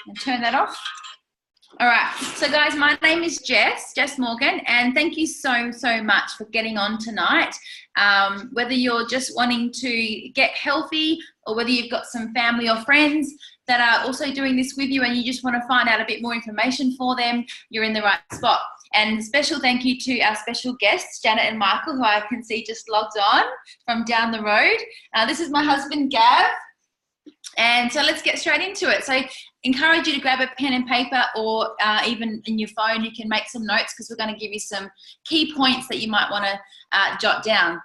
And turn that off. All right, so guys, my name is Jess Morgan, and thank you so much for getting on tonight. Whether you're just wanting to get healthy or whether you've got some family or friends that are also doing this with you and you just want to find out a bit more information for them, you're in the right spot. And special thank you to our special guests, Janet and Michael, who I can see just logged on from down the road. This is my husband, Gav. And so let's get straight into it. So encourage you to grab a pen and paper, or even in your phone, you can make some notes, because we're going to give you some key points that you might want to jot down.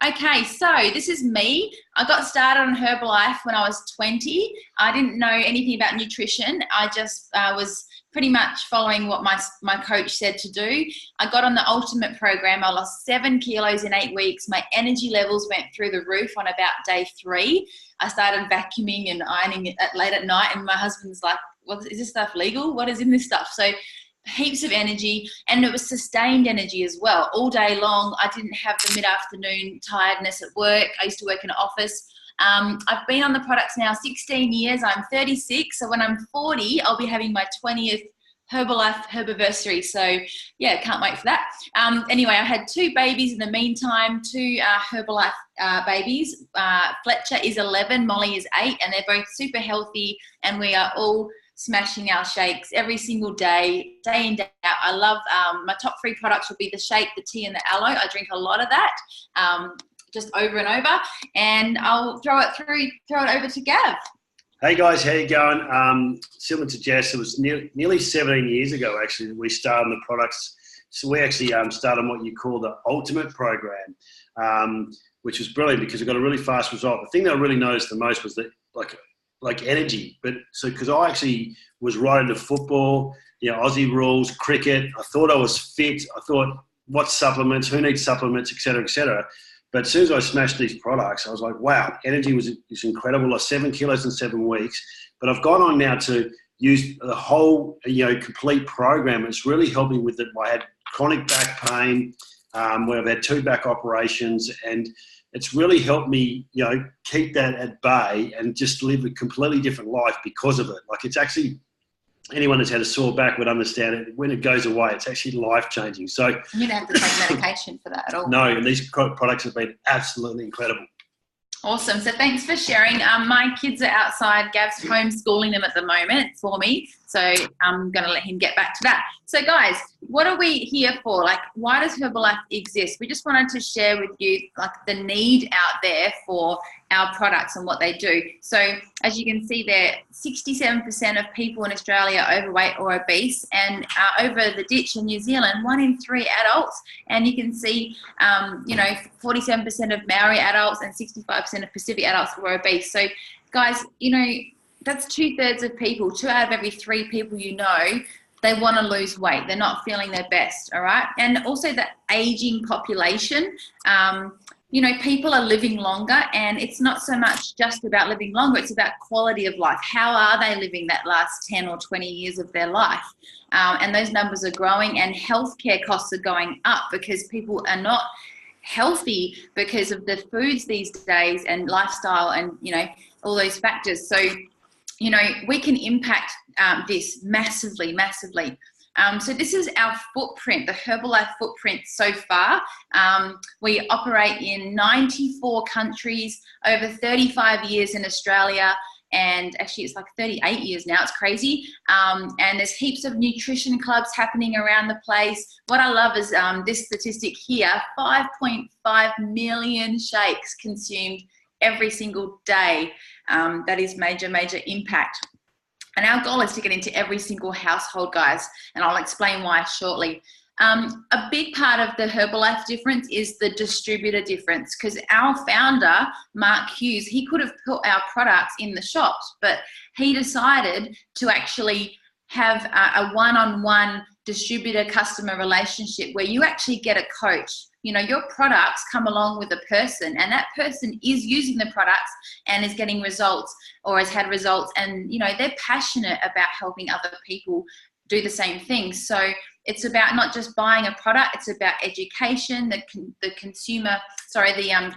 Okay, so this is me. I got started on Herbalife when I was 20. I didn't know anything about nutrition. I just was pretty much following what my coach said to do. I got on the ultimate program. I lost 7 kilos in 8 weeks. My energy levels went through the roof on about day 3. I started vacuuming and ironing it late at night, and my husband's like, "What is this stuff legal? What is in this stuff?" So heaps of energy, and it was sustained energy as well. All day long, I didn't have the mid-afternoon tiredness at work. I used to work in an office. I've been on the products now 16 years. I'm 36, so when I'm 40, I'll be having my 20th Herbalife Herbiversary. So yeah, can't wait for that. Anyway, I had 2 babies in the meantime, 2 Herbalife babies. Fletcher is 11, Molly is 8, and they're both super healthy, and we are all smashing our shakes every single day in, day out. I love, my top 3 products will be the shake, the tea, and the aloe. I drink a lot of that, just over and over. And I'll throw it over to Gav. Hey guys, how you going? Similar to Jess, it was nearly 17 years ago actually that we started on the products. So we actually started on what you call the ultimate program, which was brilliant because we got a really fast result. The thing that I really noticed the most was that like energy, but so because I actually was right into football, Aussie rules, cricket. I thought I was fit. I thought, what supplements? Who needs supplements, et cetera, et cetera. But as soon as I smashed these products, I was like, wow, energy is incredible. I lost 7 kilos in 7 weeks. But I've gone on now to use the whole, complete program. It's really helped me with it. I had chronic back pain, where I've had 2 back operations, and it's really helped me, keep that at bay and just live a completely different life because of it. Like, it's actually, anyone that's had a sore back would understand it. When it goes away, it's actually life-changing. So you don't have to take medication for that at all. No, and these products have been absolutely incredible. Awesome. So thanks for sharing. My kids are outside. Gav's homeschooling them at the moment for me. So I'm going to let him get back to that. So guys, what are we here for? Like, why does Herbalife exist? We just wanted to share with you like the need out there for our products and what they do. So as you can see there, 67% of people in Australia are overweight or obese, and over the ditch in New Zealand, 1 in 3 adults. And you can see, 47% of Maori adults and 65% of Pacific adults were obese. So guys, that's 2/3 of people, 2 out of every 3 people they want to lose weight. They're not feeling their best, all right? And also the aging population, people are living longer, and it's not so much just about living longer, it's about quality of life. How are they living that last 10 or 20 years of their life? And those numbers are growing, and healthcare costs are going up because people are not healthy because of the foods these days and lifestyle and, all those factors. So, we can impact this massively. So this is our footprint, the Herbalife footprint so far. We operate in 94 countries, over 35 years in Australia, and actually it's like 38 years now. It's crazy. And there's heaps of nutrition clubs happening around the place. What I love is this statistic here, 5.5 million shakes consumed every single day. That is major impact. And our goal is to get into every single household, guys, and I'll explain why shortly. A big part of the Herbalife difference is the distributor difference, because our founder, Mark Hughes, he could have put our products in the shops, but he decided to actually have a one-on-one distributor customer relationship where you actually get a coach. Your products come along with a person, and that person is using the products and is getting results or has had results, and they're passionate about helping other people do the same thing. So it's about not just buying a product, it's about education, the consumer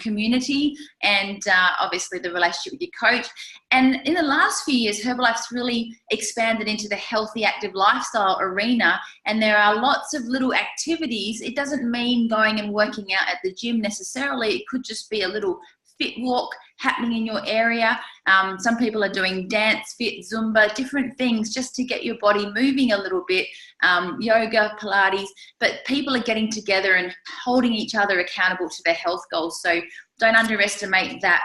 community, and obviously the relationship with your coach. And in the last few years, Herbalife's really expanded into the healthy, active lifestyle arena, and there are lots of little activities. It doesn't mean going and working out at the gym necessarily. It could just be a little fit walk happening in your area. Some people are doing dance, fit, Zumba, different things just to get your body moving a little bit, yoga, Pilates, but people are getting together and holding each other accountable to their health goals. So don't underestimate that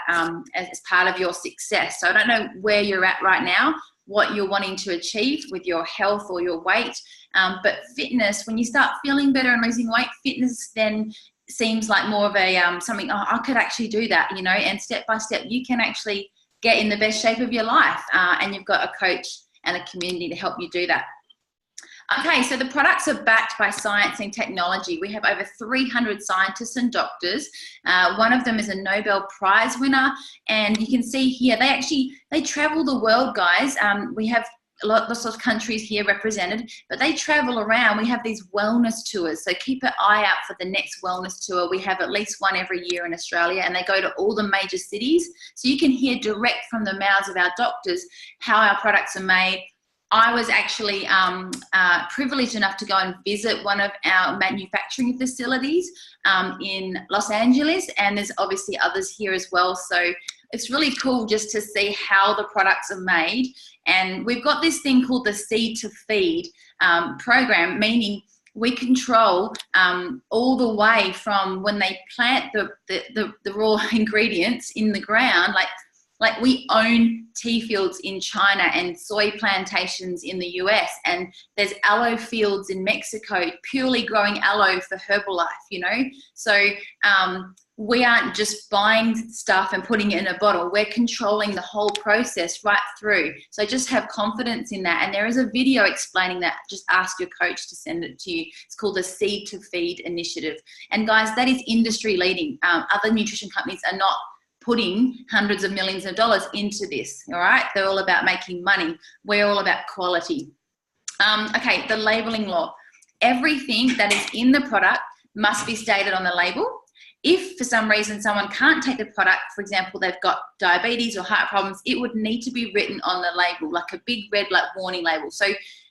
as part of your success. So I don't know where you're at right now, what you're wanting to achieve with your health or your weight, but fitness, when you start feeling better and losing weight, fitness then seems like more of a something, oh, I could actually do that, you know, and step by step you can actually get in the best shape of your life, and you've got a coach and a community to help you do that. Okay, so the products are backed by science and technology. We have over 300 scientists and doctors. One of them is a Nobel Prize winner, and you can see here they travel the world, guys. We have lots of countries here represented, but they travel around. We have these wellness tours, so keep an eye out for the next wellness tour. We have at least one every year in Australia, and they go to all the major cities, so you can hear direct from the mouths of our doctors how our products are made. I was actually privileged enough to go and visit one of our manufacturing facilities in Los Angeles, and there's obviously others here as well. So it's really cool just to see how the products are made. And we've got this thing called the Seed to Feed program, meaning we control all the way from when they plant the raw ingredients in the ground, like we own tea fields in China and soy plantations in the US, and there's aloe fields in Mexico purely growing aloe for Herbalife, you know. So we aren't just buying stuff and putting it in a bottle. We're controlling the whole process right through. So just have confidence in that. And there is a video explaining that. Just ask your coach to send it to you. It's called the Seed to Feed Initiative. And guys, that is industry leading. Other nutrition companies are not putting hundreds of millions of dollars into this, all right? They're all about making money. We're all about quality. Okay, the labeling law. Everything that is in the product must be stated on the label. If for some reason someone can't take the product, for example, they've got diabetes or heart problems, it would need to be written on the label, like a big red warning label. So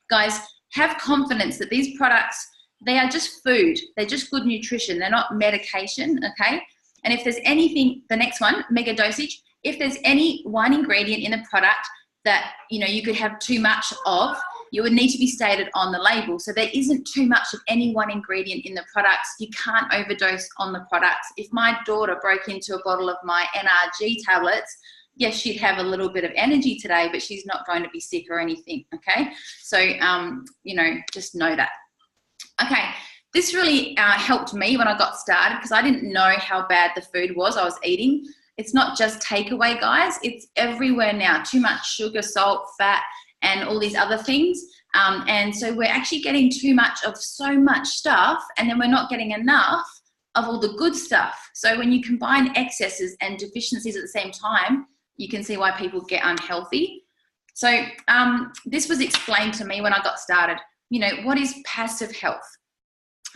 guys, have confidence that these products, they are just food. They're just good nutrition. They're not medication, okay? And if there's anything, the next one, mega dosage, if there's any one ingredient in the product that, you know, you could have too much of, you would need to be stated on the label. So there isn't too much of any one ingredient in the products. You can't overdose on the products. If my daughter broke into a bottle of my NRG tablets, yes, she'd have a little bit of energy today, but she's not going to be sick or anything, okay? So, you know, just know that. Okay, this really helped me when I got started because I didn't know how bad the food was I was eating. It's not just takeaway, guys. It's everywhere now. Too much sugar, salt, fat, and all these other things. And so we're actually getting too much of so much stuff, and then we're not getting enough of all the good stuff. So when you combine excesses and deficiencies at the same time, you can see why people get unhealthy. So this was explained to me when I got started. You know, what is passive health?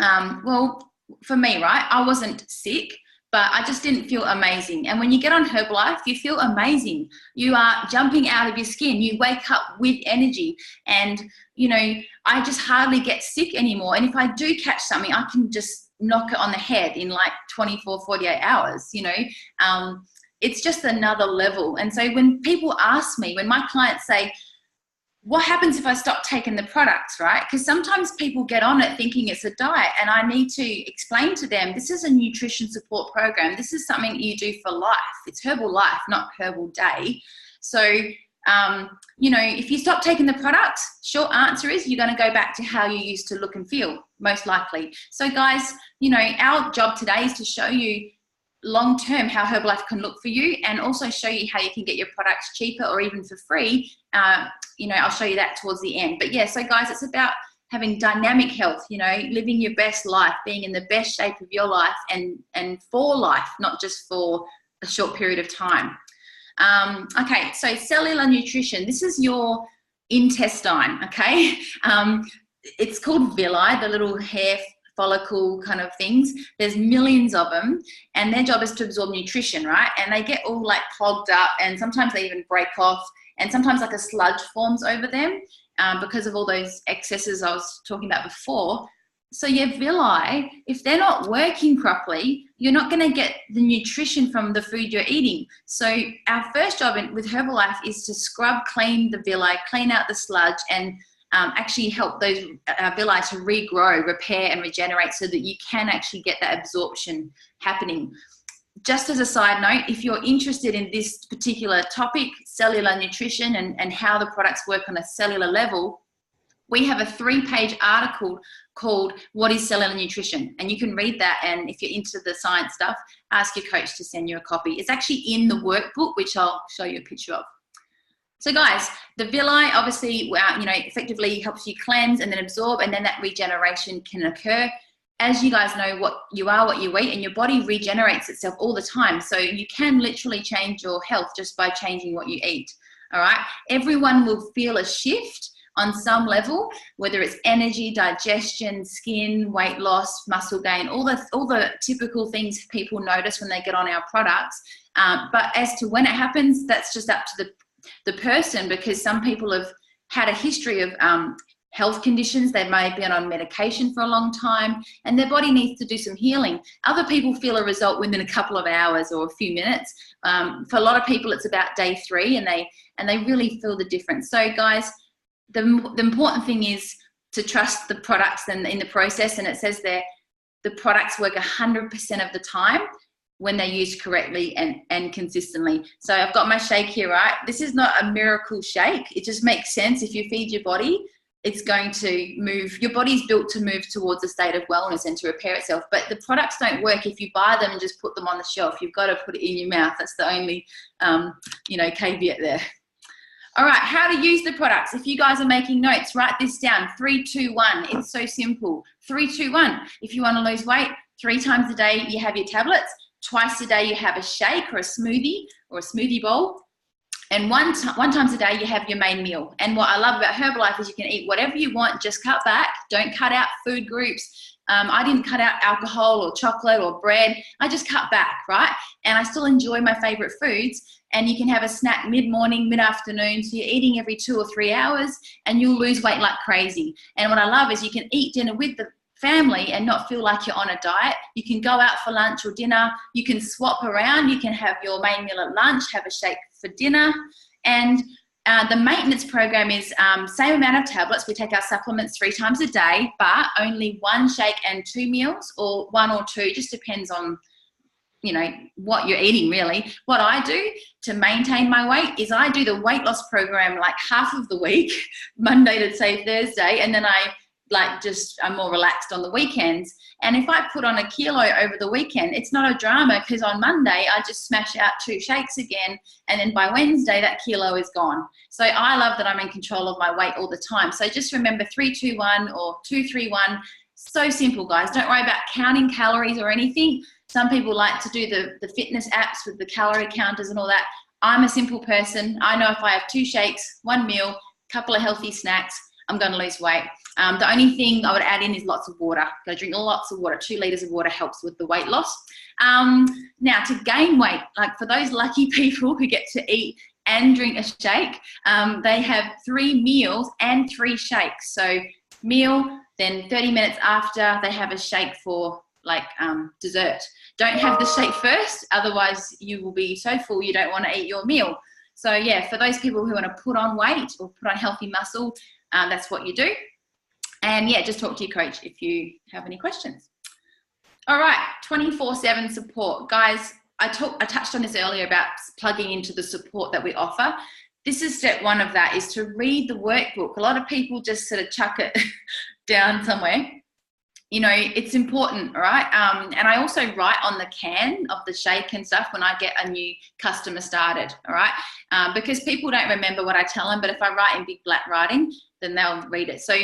Well, for me, right, I wasn't sick, but I just didn't feel amazing. And when you get on Herbalife, you feel amazing. You are jumping out of your skin. You wake up with energy. And, you know, I just hardly get sick anymore. And if I do catch something, I can just knock it on the head in like 24, 48 hours, you know. It's just another level. And so when people ask me, when my clients say, what happens if I stop taking the products, right? Because sometimes people get on it thinking it's a diet, and I need to explain to them, this is a nutrition support program. This is something you do for life. It's Herbal Life, not Herbal Day. So, you know, if you stop taking the products, short answer is you're going to go back to how you used to look and feel, most likely. So guys, you know, our job today is to show you long-term how Herbalife can look for you, and also show you how you can get your products cheaper or even for free. You know, I'll show you that towards the end. But yeah, so guys, it's about having dynamic health, you know, living your best life, being in the best shape of your life and for life, not just for a short period of time. Okay, so cellular nutrition. This is your intestine, okay? It's called villi, the little hair follicle kind of things. There's millions of them, and their job is to absorb nutrition, right? And they get all like clogged up, and sometimes they even break off, and sometimes like a sludge forms over them because of all those excesses I was talking about before. So your villi, if they're not working properly, you're not going to get the nutrition from the food you're eating. So our first job with Herbalife is to scrub, clean the villi, clean out the sludge, and actually help those villi to regrow, repair, and regenerate so that you can actually get that absorption happening. Just as a side note, if you're interested in this particular topic, cellular nutrition and how the products work on a cellular level, we have a 3-page article called What is Cellular Nutrition? And you can read that, and if you're into the science stuff, ask your coach to send you a copy. It's actually in the workbook, which I'll show you a picture of. So guys, the villi obviously, effectively helps you cleanse and then absorb, and then that regeneration can occur. As you guys know, what you are, what you eat, and your body regenerates itself all the time. So you can literally change your health just by changing what you eat, all right? Everyone will feel a shift on some level, whether it's energy, digestion, skin, weight loss, muscle gain, all the typical things people notice when they get on our products. But as to when it happens, that's just up to the person, because some people have had a history of health conditions. They may have been on medication for a long time, and their body needs to do some healing. Other people feel a result within a couple of hours or a few minutes. For a lot of people, it's about day 3, and they really feel the difference. So guys, the important thing is to trust the products and in the process. And it says there, the products work 100% of the time when they're used correctly and consistently. So I've got my shake here, right? This is not a miracle shake. It just makes sense. If you feed your body, it's going to move. Your body's built to move towards a state of wellness and to repair itself. But the products don't work if you buy them and just put them on the shelf. You've got to put it in your mouth. That's the only, caveat there. All right, how to use the products. If you guys are making notes, write this down. 3, 2, 1. It's so simple. 3, 2, 1. If you want to lose weight, 3 times a day you have your tablets. Twice a day you have a shake or a smoothie bowl. And one times a day you have your main meal. And what I love about Herbalife is you can eat whatever you want, just cut back. Don't cut out food groups. I didn't cut out alcohol or chocolate or bread. I just cut back, right? And I still enjoy my favorite foods. And you can have a snack mid-morning, mid-afternoon. So you're eating every 2 or 3 hours, and you'll lose weight like crazy. And what I love is you can eat dinner with the family and not feel like you're on a diet. You can go out for lunch or dinner. You can swap around. You can have your main meal at lunch, have a shake for dinner. And the maintenance program is same amount of tablets. We take our supplements 3 times a day, but only 1 shake and 2 meals, or 1 or 2, just depends on what you're eating really. What I do to maintain my weight is I do the weight loss program like half of the week, Monday to say Thursday, and then I'm more relaxed on the weekends. And if I put on a kilo over the weekend, it's not a drama, because on Monday I just smash out 2 shakes again, and then by Wednesday that kilo is gone. So I love that I'm in control of my weight all the time. So just remember 3, 2, 1 or 2, 3, 1. So simple, guys. Don't worry about counting calories or anything. Some people like to do the fitness apps with the calorie counters and all that. I'm a simple person. I know if I have 2 shakes, 1 meal, couple of healthy snacks, I'm going to lose weight. The only thing I would add in is lots of water. Go drink lots of water. 2 liters of water helps with the weight loss. Now, to gain weight, like for those lucky people who get to eat and drink a shake, they have 3 meals and 3 shakes. So meal, then 30 minutes after, they have a shake for dessert. Don't have the shake first, otherwise you will be so full you don't want to eat your meal. So yeah, for those people who want to put on weight or put on healthy muscle, that's what you do. And yeah, just talk to your coach if you have any questions. All right, 24/7 support. Guys, I touched on this earlier about plugging into the support that we offer. This is step 1 of that, is to read the workbook. A lot of people just sort of chuck it down somewhere. It's important, all right? And I also write on the can of the shake and stuff when I get a new customer started, all right? Because people don't remember what I tell them, but if I write in big black writing, then they'll read it. So,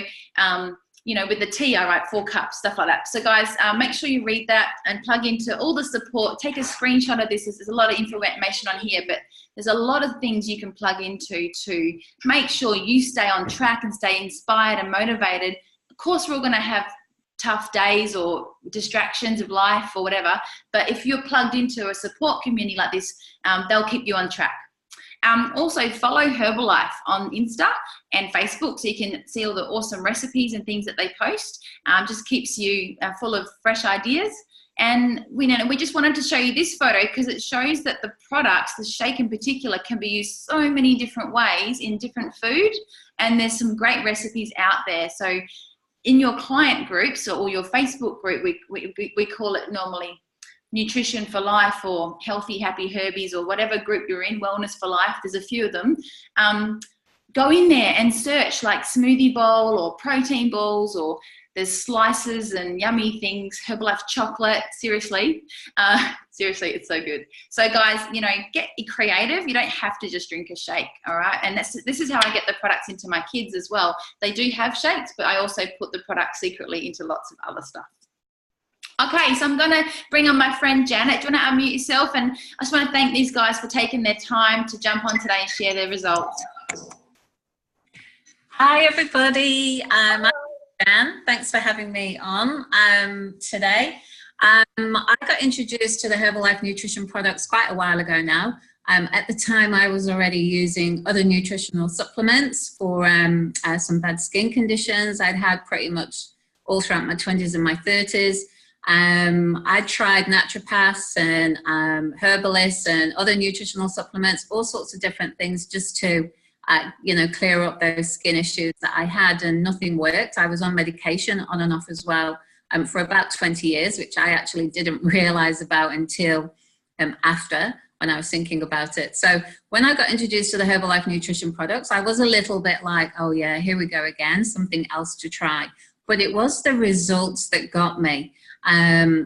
with the tea, I write 4 cups, stuff like that. So guys, make sure you read that and plug into all the support. Take a screenshot of this. There's a lot of information on here, but there's a lot of things you can plug into to make sure you stay on track and stay inspired and motivated. Of course, we're all going to have tough days or distractions of life or whatever. But if you're plugged into a support community like this, they'll keep you on track. Also follow Herbalife on Insta and Facebook so you can see all the awesome recipes and things that they post. Just keeps you full of fresh ideas. And we just wanted to show you this photo because it shows that the products, the shake in particular, can be used so many different ways in different food. And there's some great recipes out there. So in your client groups or your Facebook group, we call it normally Nutrition for Life or Healthy Happy Herbies or whatever group you're in, Wellness for Life, there's a few of them. Go in there and search like smoothie bowl or protein balls, or there's slices and yummy things, Herbalife chocolate, seriously, it's so good. So guys, get creative. You don't have to just drink a shake, all right? And this is how I get the products into my kids as well. They do have shakes, but I also put the product secretly into lots of other stuff. Okay, so I'm going to bring on my friend Janet. Do you want to unmute yourself? And I just want to thank these guys for taking their time to jump on today and share their results. Hi, everybody. I'm Jan. Thanks for having me on today. I got introduced to the Herbalife nutrition products quite a while ago now. At the time, I was already using other nutritional supplements for some bad skin conditions I'd had pretty much all throughout my 20s and my 30s. I tried naturopaths and herbalists and other nutritional supplements, all sorts of different things just to, clear up those skin issues that I had, and nothing worked. I was on medication on and off as well for about 20 years, which I actually didn't realize about until after, when I was thinking about it. So when I got introduced to the Herbalife nutrition products, I was a little bit like, oh yeah, here we go again, something else to try. But it was the results that got me.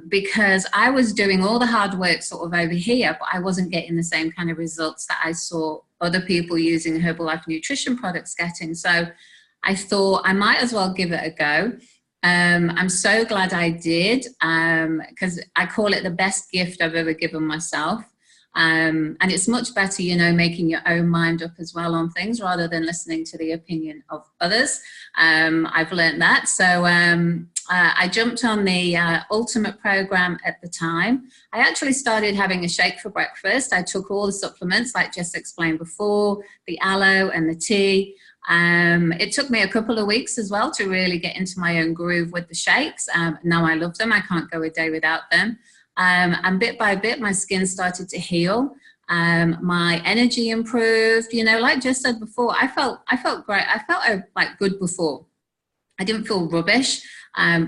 Because I was doing all the hard work sort of over here, but I wasn't getting the same kind of results that I saw other people using Herbalife nutrition products getting. So I thought I might as well give it a go. I'm so glad I did, because I call it the best gift I've ever given myself. And it's much better, making your own mind up as well on things rather than listening to the opinion of others. I've learned that. So I jumped on the Ultimate program at the time. I actually started having a shake for breakfast. I took all the supplements like Jess explained before, the aloe and the tea. It took me a couple of weeks as well to really get into my own groove with the shakes. Now I love them. I can't go a day without them. And bit by bit, my skin started to heal. My energy improved. Like Jess said before, I felt great. I felt like good before. I didn't feel rubbish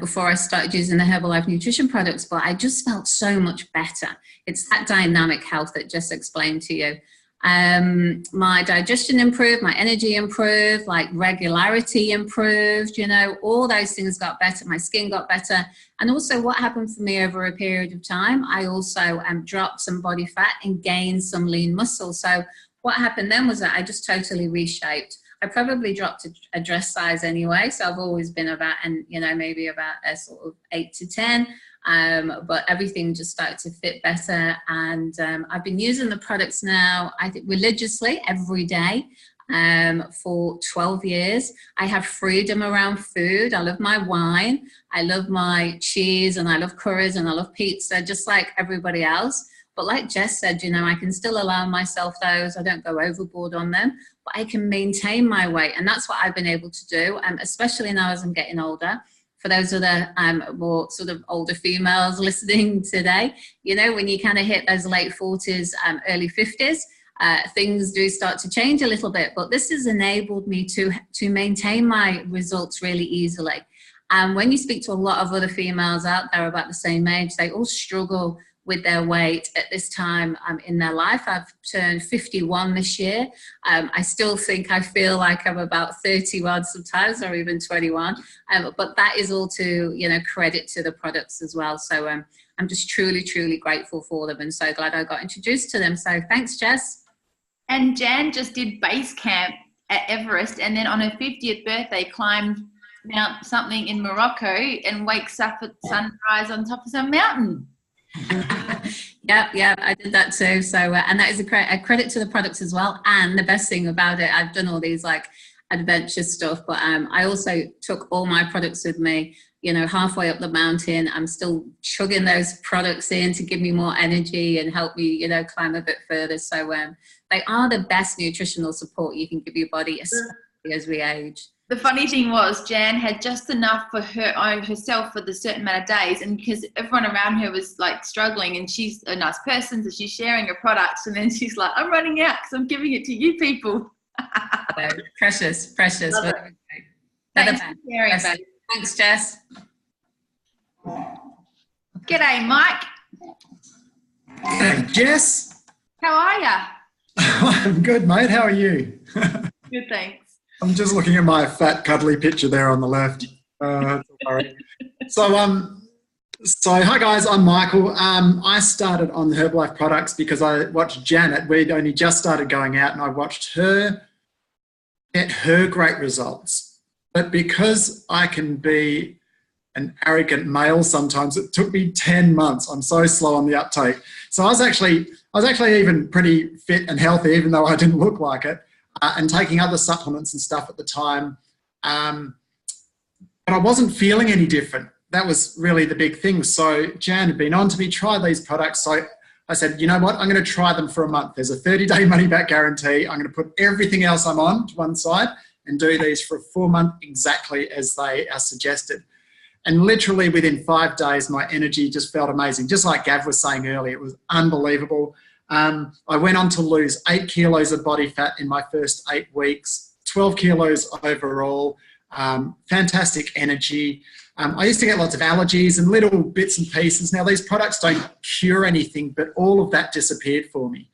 before I started using the Herbalife nutrition products, but I just felt so much better. It's that dynamic health that Jess explained to you. My digestion improved, my energy improved, like regularity improved, all those things got better. My skin got better. And also what happened for me over a period of time, I also dropped some body fat and gained some lean muscle. So what happened then was that I just totally reshaped. I probably dropped a dress size anyway. So I've always been about, maybe about a sort of 8 to 10. But everything just started to fit better. And I've been using the products now, I think religiously every day for 12 years. I have freedom around food. I love my wine. I love my cheese, and I love curries, and I love pizza, just like everybody else. But like Jess said, I can still allow myself those. I don't go overboard on them, but I can maintain my weight. And that's what I've been able to do, especially now as I'm getting older. For those of the more sort of older females listening today, when you kind of hit those late 40s, early 50s, things do start to change a little bit. But this has enabled me to maintain my results really easily. And when you speak to a lot of other females out there about the same age, they all struggle with their weight at this time in their life. I've turned 51 this year. I still think I feel like I'm about 31 sometimes, or even 21. But that is all to, credit to the products as well. So I'm just truly, truly grateful for them, and so glad I got introduced to them. So thanks, Jess. And Jan just did base camp at Everest, and then on her 50th birthday climbed Mount something in Morocco and wakes up at sunrise on top of some mountain. Yeah, I did that too. So and that is a credit to the products as well. And the best thing about it, I've done all these like adventure stuff, but I also took all my products with me, halfway up the mountain, I'm still chugging those products in to give me more energy and help me, climb a bit further. So they are the best nutritional support you can give your body, especially as we age. The funny thing was, Jan had just enough for herself for the certain amount of days, and because everyone around her was like struggling, and she's a nice person, so she's sharing her products, and then she's like, I'm running out because I'm giving it to you people. So, precious. Thanks for sharing, babe. Thanks, Jess. G'day, Mike. Hey, Jess. How are ya? I'm good, mate. How are you? Good, thanks. I'm just looking at my fat, cuddly picture there on the left. So hi guys, I'm Michael. I started on Herbalife products because I watched Janet. We'd only just started going out, and I watched her get her great results. But because I can be an arrogant male sometimes, it took me 10 months. I'm so slow on the uptake. So I was actually even pretty fit and healthy, even though I didn't look like it. And taking other supplements and stuff at the time. But I wasn't feeling any different. That was really the big thing. So Jan had been on to me, try these products. So I said, you know what, I'm going to try them for a month. There's a 30-day money-back guarantee. I'm going to put everything else I'm on to one side and do these for a full month exactly as they are suggested. And literally within 5 days, my energy just felt amazing. Just like Gav was saying earlier, it was unbelievable. I went on to lose 8 kilos of body fat in my first 8 weeks, 12 kilos overall, fantastic energy. I used to get lots of allergies and little bits and pieces. Now, these products don't cure anything, but all of that disappeared for me.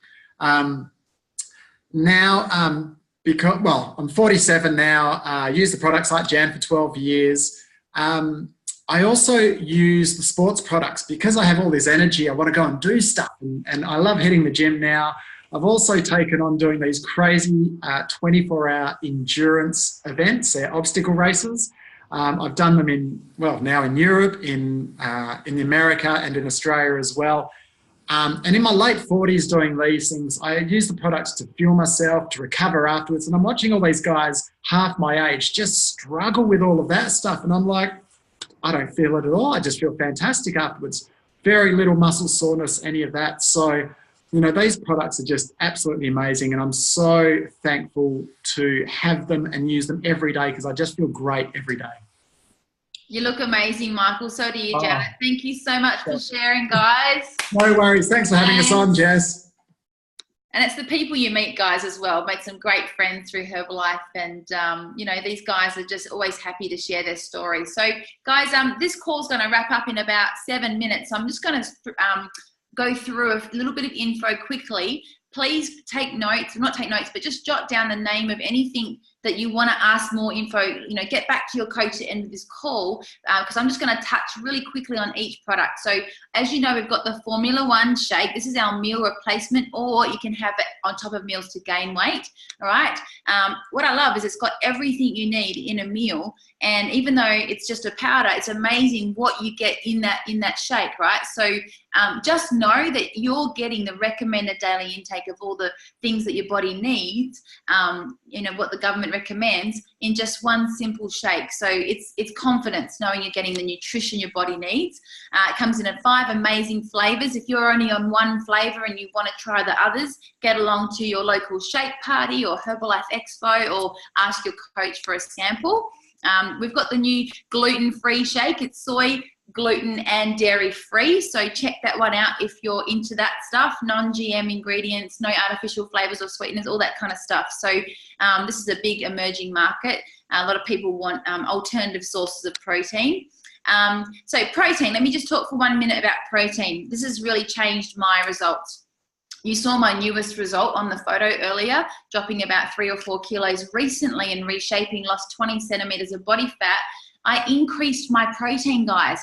Because I'm 47 now, I use the products like Jan for 12 years. I also use the sports products because I have all this energy. I want to go and do stuff, and I love hitting the gym now. I've also taken on doing these crazy 24-hour endurance events, they're obstacle races. I've done them now in Europe, in America, and in Australia as well. And in my late 40s doing these things, I use the products to fuel myself, to recover afterwards. And I'm watching all these guys half my age just struggle with all of that stuff. And I'm like, I don't feel it at all. I just feel fantastic afterwards. Very little muscle soreness, any of that. So, these products are just absolutely amazing. And I'm so thankful to have them and use them every day because I just feel great every day. You look amazing, Michael. So do you, Janet. Thank you so much for sharing, guys. No worries. Thanks for having us on, Jess. And it's the people you meet, guys, as well. Made some great friends through Herbalife. And, these guys are just always happy to share their stories. So, guys, this call's going to wrap up in about 7 minutes. So I'm just going to go through a little bit of info quickly. Please take notes, not take notes, but just jot down the name of anything that you want to ask more info. Get back to your coach at the end of this call because I'm just going to touch really quickly on each product. So as you know, we've got the Formula One shake. This is our meal replacement, or you can have it on top of meals to gain weight. All right. What I love is it's got everything you need in a meal. And even though it's just a powder, it's amazing what you get in that shake, right? So just know that you're getting the recommended daily intake of all the things that your body needs, what the government recommends in just one simple shake. So it's confidence knowing you're getting the nutrition your body needs. It comes in 5 amazing flavors. If you're only on one flavor and you want to try the others, get along to your local shake party or Herbalife Expo or ask your coach for a sample. We've got the new gluten-free shake. It's soy, gluten and dairy free, so check that one out if you're into that stuff. Non-GM ingredients, no artificial flavors or sweeteners, all that kind of stuff. So this is a big emerging market. A lot of people want alternative sources of protein. So protein, let me just talk for 1 minute about protein. This has really changed my results. You saw my newest result on the photo earlier, dropping about 3 or 4 kilos recently and reshaping, lost 20 centimeters of body fat. I increased my protein, guys.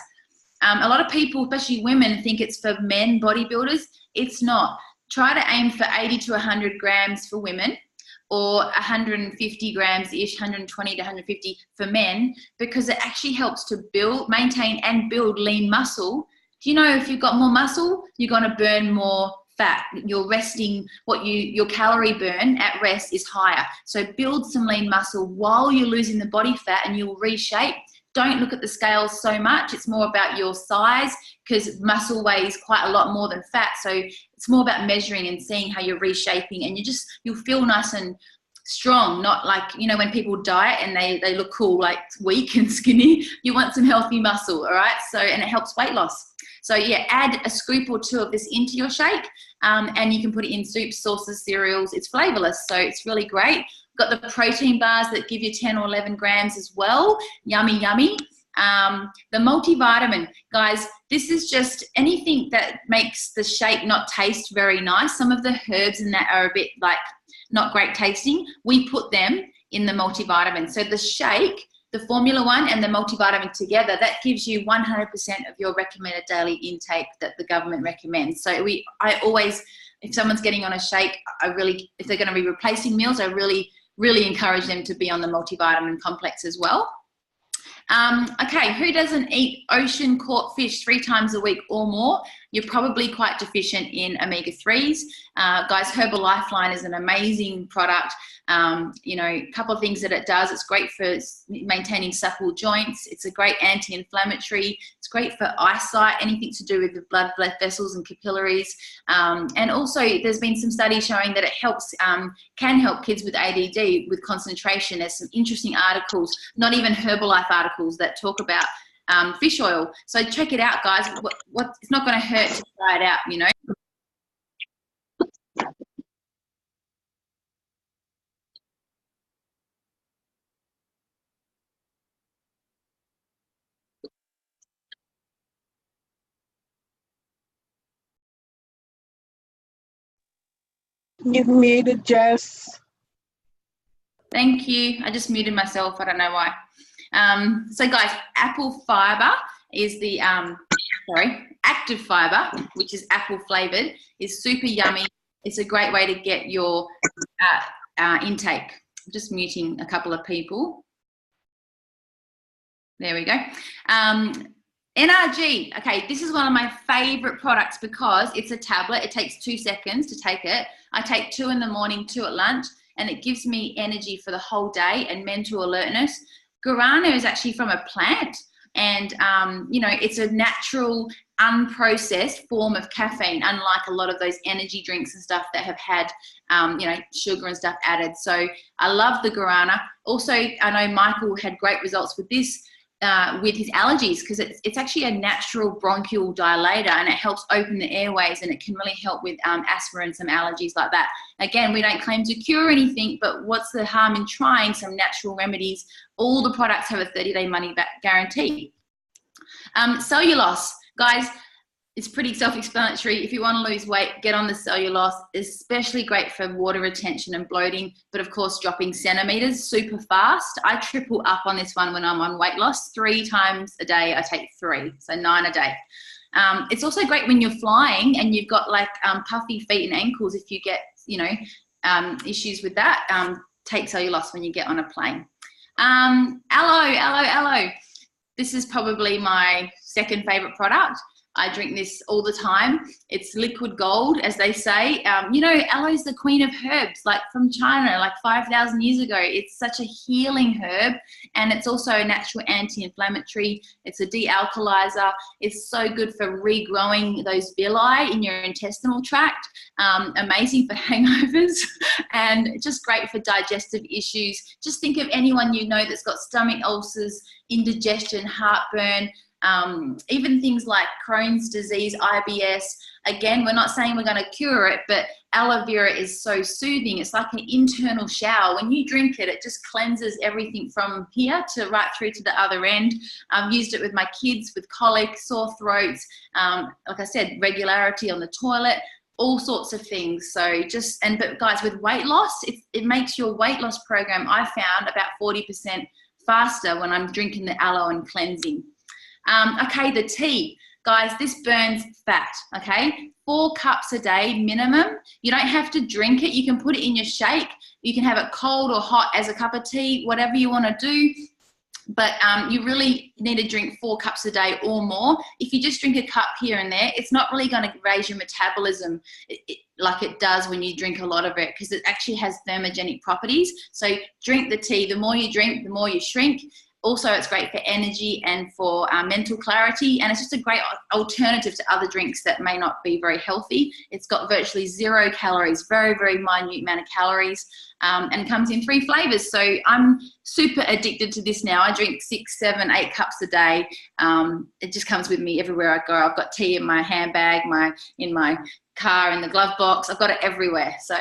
A lot of people, especially women, think it's for men bodybuilders. It's not. Try to aim for 80 to 100 grams for women, or 150 grams-ish, 120 to 150 for men, because it actually helps to build, maintain and build lean muscle. Do you know if you've got more muscle, you're going to burn more fat? You're resting, your calorie burn at rest is higher. So build some lean muscle while you're losing the body fat and you'll reshape. don't look at the scales so much. It's more about your size, because muscle weighs quite a lot more than fat. So it's more about measuring and seeing how you're reshaping, and you'll feel nice and strong, not like, you know, when people diet and they look cool, like weak and skinny. You want some healthy muscle, all right? So, and it helps weight loss. So yeah, add a scoop or two of this into your shake, and you can put it in soups, sauces, cereals. It's flavorless, so it's really great. Got the protein bars that give you 10 or 11 grams as well. Yummy, yummy. The multivitamin, guys, this is just anything that makes the shake not taste very nice. Some of the herbs in that are a bit like not great tasting. We put them in the multivitamin. So the shake, the formula one and the multivitamin together, that gives you 100% of your recommended daily intake that the government recommends. So I always, if someone's getting on a shake, if they're going to be replacing meals, I really encourage them to be on the multivitamin complex as well. Okay, who doesn't eat ocean caught fish 3 times a week or more? You're probably quite deficient in omega-3s. Guys, Herbal Lifeline is an amazing product. You know, a couple of things that it does. It's great for maintaining supple joints. It's a great anti-inflammatory. It's great for eyesight, anything to do with the blood vessels and capillaries. And also, there's been some studies showing that it helps, can help kids with ADD with concentration. There's some interesting articles, not even Herbalife articles, that talk about fish oil. So check it out, guys. It's not going to hurt to try it out, you know. You've muted, Jess. Thank you. I just muted myself. I don't know why. So guys, apple fiber is the, active fiber, which is apple flavored, is super yummy. It's a great way to get your intake. I'm just muting a couple of people. There we go. NRG, okay, this is one of my favorite products because it's a tablet. It takes 2 seconds to take it. I take 2 in the morning, 2 at lunch, and it gives me energy for the whole day and mental alertness. Guarana is actually from a plant, and you know, it's a natural, unprocessed form of caffeine, unlike a lot of those energy drinks and stuff that have had you know, sugar and stuff added. So I love the Guarana. Also, I know Michael had great results with this with his allergies, because it's actually a natural bronchial dilator, and it helps open the airways, and it can really help with asthma and some allergies like that. Again, we don't claim to cure anything, but what's the harm in trying some natural remedies? All the products have a 30-day money-back guarantee. Cellulose, guys, it's pretty self-explanatory. If you want to lose weight, get on the cellulose, especially great for water retention and bloating, but of course dropping centimeters super fast. I triple up on this one when I'm on weight loss. 3 times a day, I take 3, so 9 a day. It's also great when you're flying and you've got like puffy feet and ankles. If you get, you know, issues with that, take cellulose when you get on a plane. Aloe. This is probably my second favorite product. I drink this all the time. It's liquid gold, as they say. You know, aloe is the queen of herbs, like from China, like 5,000 years ago. It's such a healing herb, and it's also a natural anti-inflammatory. It's a de-alkalizer. It's so good for regrowing those villi in your intestinal tract. Amazing for hangovers, and just great for digestive issues. Just think of anyone you know that's got stomach ulcers, indigestion, heartburn, even things like Crohn's disease, IBS. Again, we're not saying we're going to cure it, but aloe vera is so soothing. It's like an internal shower. When you drink it, it just cleanses everything from here to right through to the other end. I've used it with my kids with colic, sore throats, like I said, regularity on the toilet, all sorts of things. So but guys, with weight loss, it makes your weight loss program, I found, about 40% faster when I'm drinking the aloe and cleansing. Okay, the tea. Guys, this burns fat, okay? 4 cups a day minimum. You don't have to drink it. You can put it in your shake. You can have it cold or hot as a cup of tea, whatever you want to do. But you really need to drink 4 cups a day or more. If you just drink a cup here and there, it's not really going to raise your metabolism like it does when you drink a lot of it, because it actually has thermogenic properties. So drink the tea. The more you drink, the more you shrink. Also, it's great for energy and for mental clarity, and it's just a great alternative to other drinks that may not be very healthy. It's got virtually 0 calories, very, very minute amount of calories, and comes in 3 flavors. So I'm super addicted to this now. I drink 6, 7, 8 cups a day. It just comes with me everywhere I go. I've got tea in my handbag, in my car, in the glove box. I've got it everywhere. So,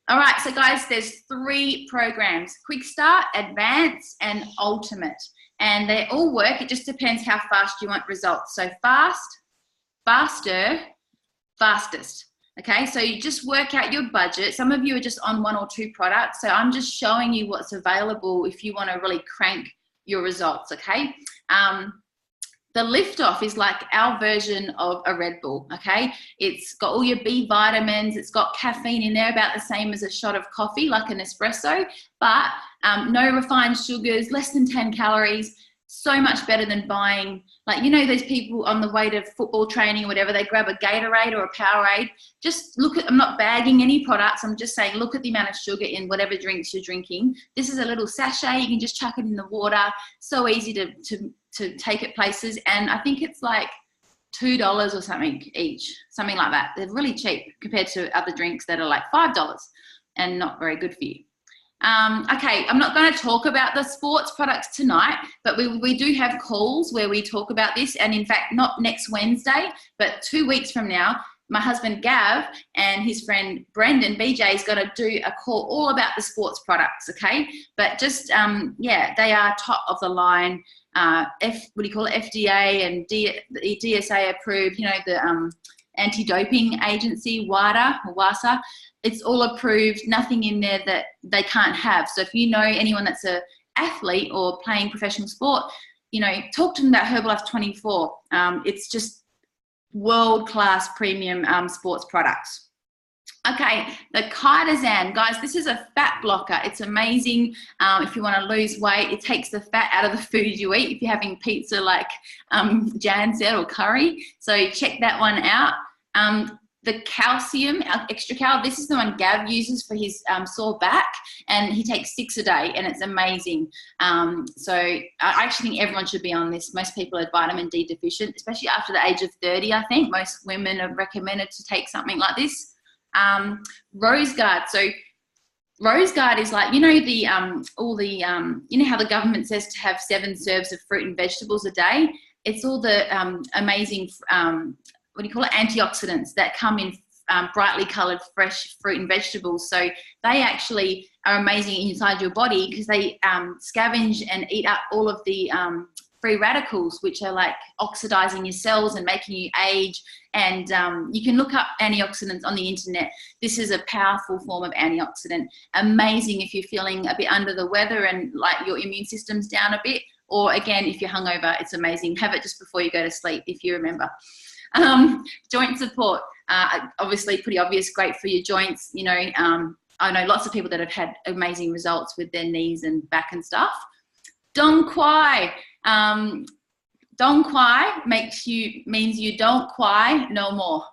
all right. So guys, there's 3 programs: Quick Start, Advanced, and Ultimate. And they all work. It just depends how fast you want results. So fast, faster, fastest. Okay, so you just work out your budget. Some of you are just on 1 or 2 products. So I'm just showing you what's available if you want to really crank your results, okay? The Lift Off is like our version of a Red Bull, okay? It's got all your B vitamins. It's got caffeine in there, about the same as a shot of coffee, like an espresso, but no refined sugars, less than 10 calories. So much better than buying, like, you know, those people on the way to football training or whatever, they grab a Gatorade or a Powerade. Just look at, I'm not bagging any products. I'm just saying, look at the amount of sugar in whatever drinks you're drinking. This is a little sachet. You can just chuck it in the water. So easy to take it places. And I think it's like $2 or something each, something like that. They're really cheap compared to other drinks that are like $5 and not very good for you. Okay, I'm not going to talk about the sports products tonight, but we do have calls where we talk about this. And in fact, not next Wednesday, but 2 weeks from now, my husband Gav and his friend Brendan, BJ, is going to do a call all about the sports products, okay? But just, yeah, they are top of the line, FDA and DSA approved, you know, the anti-doping agency, WASA. It's all approved, nothing in there that they can't have. So if you know anyone that's an athlete or playing professional sport, you know, talk to them about Herbalife 24. It's just world-class premium sports products. Okay, the Chitosan, guys, this is a fat blocker. It's amazing if you want to lose weight. It takes the fat out of the food you eat if you're having pizza like Jan said, or curry. So check that one out. The calcium, extra cal, this is the one Gav uses for his sore back, and he takes 6 a day, and it's amazing. So I actually think everyone should be on this. Most people are vitamin D deficient, especially after the age of 30, I think. Most women are recommended to take something like this. RoseGuard. So RoseGuard is like, you know, the you know how the government says to have 7 serves of fruit and vegetables a day? It's all the amazing antioxidants that come in brightly colored fresh fruit and vegetables. So they actually are amazing inside your body because they scavenge and eat up all of the free radicals, which are like oxidizing your cells and making you age. And you can look up antioxidants on the internet. This is a powerful form of antioxidant. Amazing if you're feeling a bit under the weather and like your immune system's down a bit. Or again, if you're hungover, it's amazing. Have it just before you go to sleep, if you remember. Joint support, obviously pretty obvious, great for your joints. You know, I know lots of people that have had amazing results with their knees and back and stuff. Dong Quai. Dong Quai means you don't quai no more.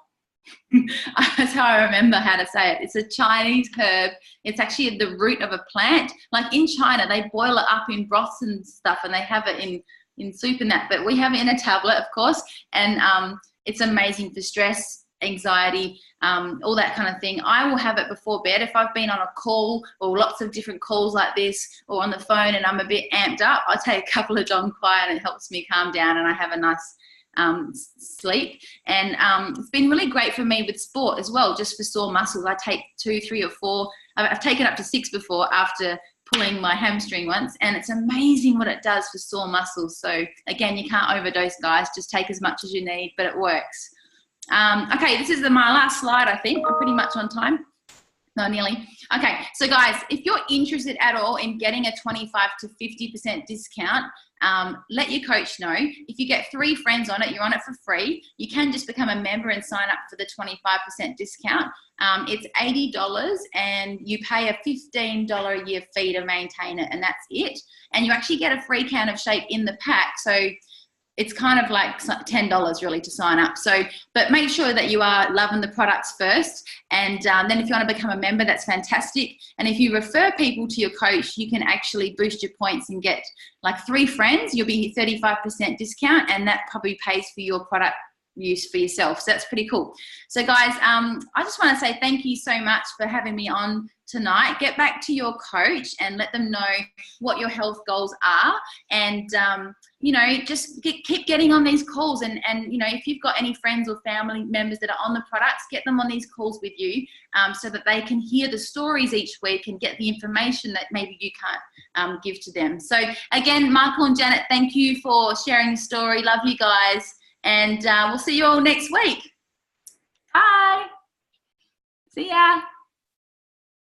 That's how I remember how to say it. It's a Chinese herb. It's actually the root of a plant. Like in China, they boil it up in broths and stuff, and they have it in soup and that. But we have it in a tablet, of course, and it's amazing for stress, anxiety, all that kind of thing. I will have it before bed if I've been on a call or lots of different calls like this, or on the phone and I'm a bit amped up. I'll take a couple of Dong Quai and it helps me calm down, and I have a nice sleep. And it's been really great for me with sport as well, just for sore muscles. I take 2, 3 or 4. I've taken up to 6 before after pulling my hamstring once, and it's amazing what it does for sore muscles. So again, you can't overdose, guys. Just take as much as you need, but it works. Okay, this is my last slide, I think. I'm pretty much on time. No, nearly. Okay, so guys, if you're interested at all in getting a 25 to 50% discount, let your coach know. If you get 3 friends on it, you're on it for free. You can just become a member and sign up for the 25% discount. It's $80, and you pay a $15 a year fee to maintain it, and that's it. And you actually get a free can of Shape in the pack. So it's kind of like $10 really to sign up. So, but make sure that you are loving the products first. And then if you want to become a member, that's fantastic. And if you refer people to your coach, you can actually boost your points and get like 3 friends. You'll be 35% discount, and that probably pays for your product use for yourself. So that's pretty cool. So guys, I just want to say thank you so much for having me on tonight. Get back to your coach and let them know what your health goals are, and you know, just keep getting on these calls, and you know, if you've got any friends or family members that are on the products, get them on these calls with you, so that they can hear the stories each week and get the information that maybe you can't give to them. So again, Michael and Janet, thank you for sharing the story. Love you guys. And we'll see you all next week. Bye. See ya.